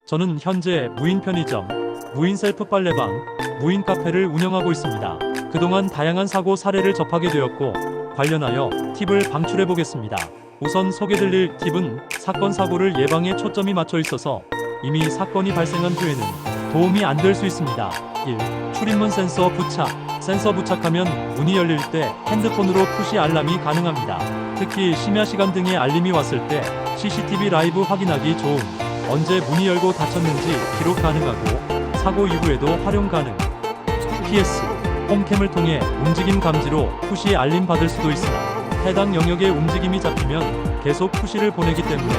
저는 현재 무인 편의점, 무인 셀프 빨래방, 무인 카페를 운영하고 있습니다. 그동안 다양한 사고 사례를 접하게 되었고 관련하여 팁을 방출해 보겠습니다. 우선 소개드릴 팁은 사건 사고를 예방에 초점이 맞춰 있어서 이미 사건이 발생한 후에는 도움이 안 될 수 있습니다. 1. 출입문 센서 부착. 센서 부착하면 문이 열릴 때 핸드폰으로 푸시 알람이 가능합니다. 특히 심야 시간 등의 알림이 왔을 때 CCTV 라이브 확인하기 좋음. 언제 문이 열고 닫혔는지 기록 가능하고 사고 이후에도 활용 가능. PS. 홈캠을 통해 움직임 감지로 푸시 알림 받을 수도 있으나 해당 영역의 움직임이 잡히면 계속 푸시를 보내기 때문에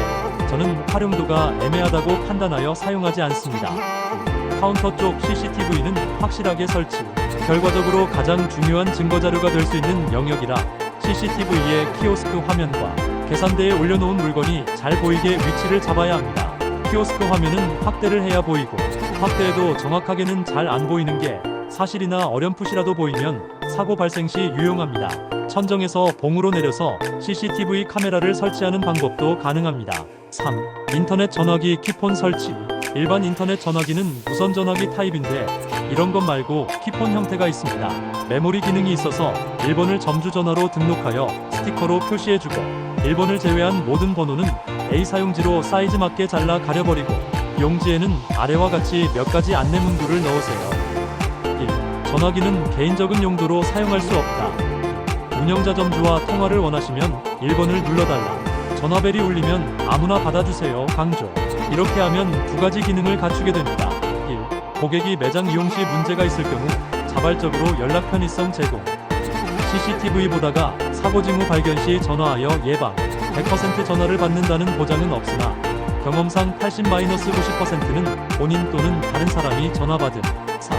저는 활용도가 애매하다고 판단하여 사용하지 않습니다. 카운터 쪽 CCTV는 확실하게 설치. 결과적으로 가장 중요한 증거자료가 될 수 있는 영역이라 CCTV의 키오스크 화면과 계산대에 올려놓은 물건이 잘 보이게 위치를 잡아야 합니다. 키오스크 화면은 확대를 해야 보이고 확대해도 정확하게는 잘 안 보이는 게 사실이나 어렴풋이라도 보이면 사고 발생 시 유용합니다. 천정에서 봉으로 내려서 CCTV 카메라를 설치하는 방법도 가능합니다. 3. 인터넷 전화기 키폰 설치. 일반 인터넷 전화기는 무선 전화기 타입인데 이런 것 말고 키폰 형태가 있습니다. 메모리 기능이 있어서 1번을 점주 전화로 등록하여 스티커로 표시해주고 1번을 제외한 모든 번호는 A 사용지로 사이즈 맞게 잘라 가려버리고 용지에는 아래와 같이 몇 가지 안내 문구를 넣으세요. 1. 전화기는 개인적인 용도로 사용할 수 없다. 운영자 점주와 통화를 원하시면 1번을 눌러달라. 전화벨이 울리면 아무나 받아주세요. 강조. 이렇게 하면 두 가지 기능을 갖추게 됩니다. 1. 고객이 매장 이용 시 문제가 있을 경우 자발적으로 연락 편의성 제공. CCTV 보다가 사고 징후 발견 시 전화하여 예방. 100% 전화를 받는다는 보장은 없으나 경험상 80-90%는 본인 또는 다른 사람이 전화받음. 4.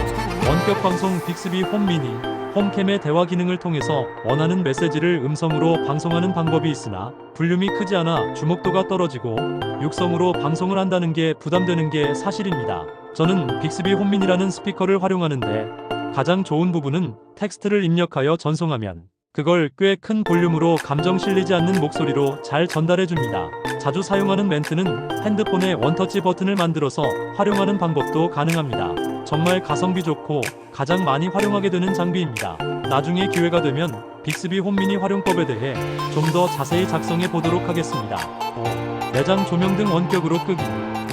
원격 방송 빅스비 홈 미니. 홈캠의 대화 기능을 통해서 원하는 메시지를 음성으로 방송하는 방법이 있으나 볼륨이 크지 않아 주목도가 떨어지고 육성으로 방송을 한다는 게 부담되는 게 사실입니다. 저는 빅스비 홈미니라는 스피커를 활용하는데 가장 좋은 부분은 텍스트를 입력하여 전송하면 그걸 꽤 큰 볼륨으로 감정 실리지 않는 목소리로 잘 전달해줍니다. 자주 사용하는 멘트는 핸드폰에 원터치 버튼을 만들어서 활용하는 방법도 가능합니다. 정말 가성비 좋고 가장 많이 활용하게 되는 장비입니다. 나중에 기회가 되면 빅스비 홈미니 활용법에 대해 좀 더 자세히 작성해 보도록 하겠습니다. 5. 매장 조명 등 원격으로 끄기.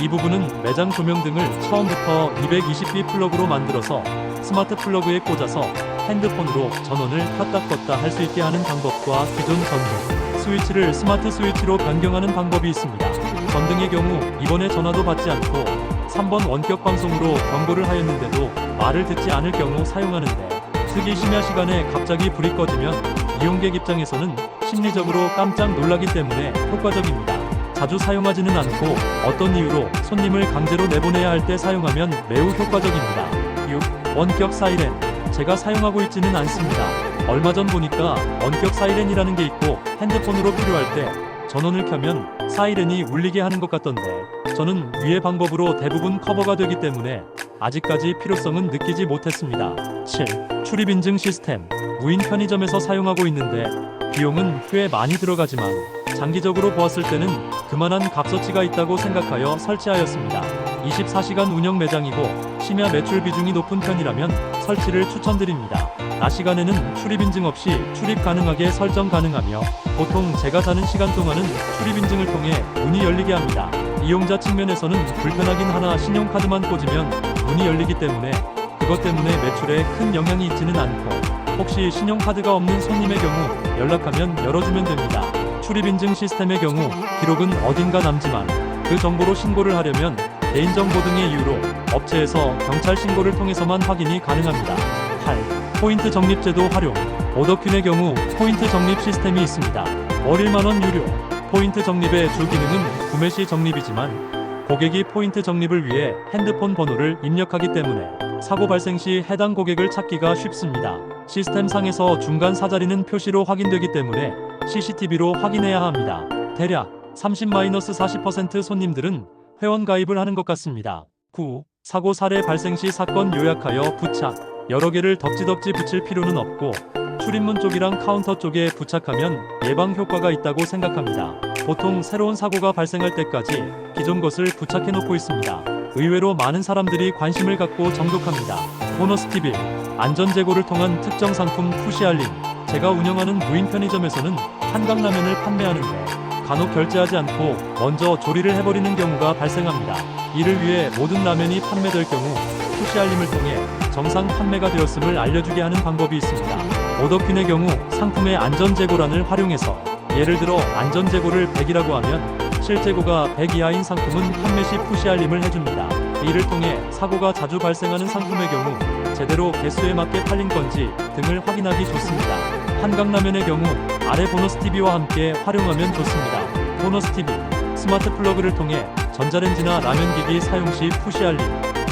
이 부분은 매장 조명 등을 처음부터 220V 플러그로 만들어서 스마트 플러그에 꽂아서 핸드폰으로 전원을 켰다 껐다 할 수 있게 하는 방법과 기존 전등, 스위치를 스마트 스위치로 변경하는 방법이 있습니다. 전등의 경우 이번에 전화도 받지 않고 3번 원격 방송으로 경고를 하였는데도 말을 듣지 않을 경우 사용하는데 특히 심야 시간에 갑자기 불이 꺼지면 이용객 입장에서는 심리적으로 깜짝 놀라기 때문에 효과적입니다. 자주 사용하지는 않고 어떤 이유로 손님을 강제로 내보내야 할 때 사용하면 매우 효과적입니다. 6. 원격 사이렌. 제가 사용하고 있지는 않습니다. 얼마 전 보니까 원격 사이렌이라는 게 있고 핸드폰으로 필요할 때 전원을 켜면 사이렌이 울리게 하는 것 같던데 저는 위의 방법으로 대부분 커버가 되기 때문에 아직까지 필요성은 느끼지 못했습니다. 7. 출입인증 시스템. 무인 편의점에서 사용하고 있는데 비용은 꽤 많이 들어가지만 장기적으로 보았을 때는 그만한 값어치가 있다고 생각하여 설치하였습니다. 24시간 운영 매장이고 심야 매출 비중이 높은 편이라면 설치를 추천드립니다. 낮 시간에는 출입인증 없이 출입 가능하게 설정 가능하며 보통 제가 자는 시간 동안은 출입인증을 통해 문이 열리게 합니다. 이용자 측면에서는 불편하긴 하나 신용카드만 꽂으면 문이 열리기 때문에 그것 때문에 매출에 큰 영향이 있지는 않고 혹시 신용카드가 없는 손님의 경우 연락하면 열어주면 됩니다. 출입인증 시스템의 경우 기록은 어딘가 남지만 그 정보로 신고를 하려면 개인정보 등의 이유로 업체에서 경찰 신고를 통해서만 확인이 가능합니다. 8. 포인트 적립제도 활용. 오더퀼의 경우 포인트 적립 시스템이 있습니다. 월 1만원 유료. 포인트 적립의 주 기능은 구매 시 적립이지만 고객이 포인트 적립을 위해 핸드폰 번호를 입력하기 때문에 사고 발생 시 해당 고객을 찾기가 쉽습니다. 시스템상에서 중간 사자리는 표시로 확인되기 때문에 CCTV로 확인해야 합니다. 대략 30-40% 손님들은 회원 가입을 하는 것 같습니다. 9. 사고 사례 발생 시 사건 요약하여 부착. 여러 개를 덕지덕지 붙일 필요는 없고 출입문 쪽이랑 카운터 쪽에 부착하면 예방 효과가 있다고 생각합니다. 보통 새로운 사고가 발생할 때까지 기존 것을 부착해 놓고 있습니다. 의외로 많은 사람들이 관심을 갖고 정독합니다. 보너스 팁 1. 안전재고를 통한 특정 상품 푸시 알림. 제가 운영하는 무인 편의점에서는 한강라면을 판매하는데 간혹 결제하지 않고 먼저 조리를 해버리는 경우가 발생합니다. 이를 위해 모든 라면이 판매될 경우 푸시 알림을 통해 정상 판매가 되었음을 알려주게 하는 방법이 있습니다. 오더퀸의 경우 상품의 안전재고란을 활용해서 예를 들어 안전재고를 100이라고 하면 실재고가 100 이하인 상품은 판매 시 푸시 알림을 해줍니다. 이를 통해 사고가 자주 발생하는 상품의 경우 제대로 개수에 맞게 팔린 건지 등을 확인하기 좋습니다. 한강라면의 경우 아래 보너스 TV와 함께 활용하면 좋습니다. 보너스 TV 스마트 플러그를 통해 전자레인지나 라면기기 사용 시 푸시 알림.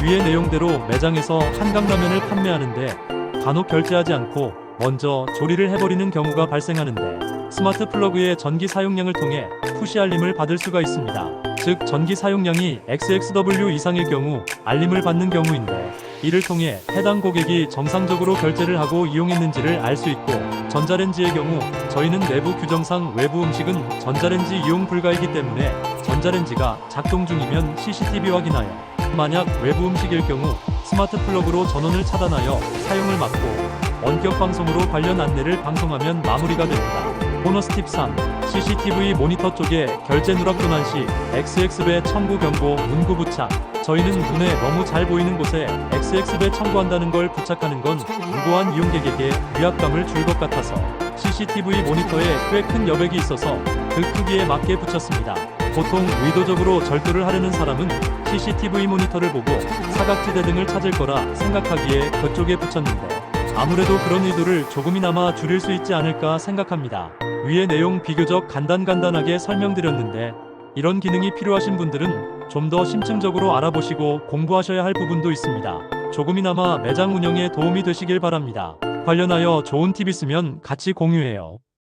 위의 내용대로 매장에서 한강라면을 판매하는데 간혹 결제하지 않고 먼저 조리를 해버리는 경우가 발생하는데 스마트 플러그의 전기 사용량을 통해 푸시 알림을 받을 수가 있습니다. 즉 전기 사용량이 XXW 이상일 경우 알림을 받는 경우인데 이를 통해 해당 고객이 정상적으로 결제를 하고 이용했는지를 알 수 있고 전자레인지의 경우 저희는 내부 규정상 외부 음식은 전자레인지 이용 불가이기 때문에 전자레인지가 작동 중이면 CCTV 확인하여 만약 외부 음식일 경우 스마트 플러그로 전원을 차단하여 사용을 막고 원격 방송으로 관련 안내를 방송하면 마무리가 됩니다. 보너스 팁 3. CCTV 모니터 쪽에 결제 누락 도난 시 XX배 청구 경고 문구 부착. 저희는 눈에 너무 잘 보이는 곳에 XX배 청구한다는 걸 부착하는 건 무고한 이용객에게 위압감을 줄 것 같아서 CCTV 모니터에 꽤 큰 여백이 있어서 그 크기에 맞게 붙였습니다. 보통 의도적으로 절도를 하려는 사람은 CCTV 모니터를 보고 사각지대 등을 찾을 거라 생각하기에 그쪽에 붙였는데 아무래도 그런 의도를 조금이나마 줄일 수 있지 않을까 생각합니다. 위의 내용 비교적 간단하게 설명드렸는데 이런 기능이 필요하신 분들은 좀 더 심층적으로 알아보시고 공부하셔야 할 부분도 있습니다. 조금이나마 매장 운영에 도움이 되시길 바랍니다. 관련하여 좋은 팁 있으면 같이 공유해요.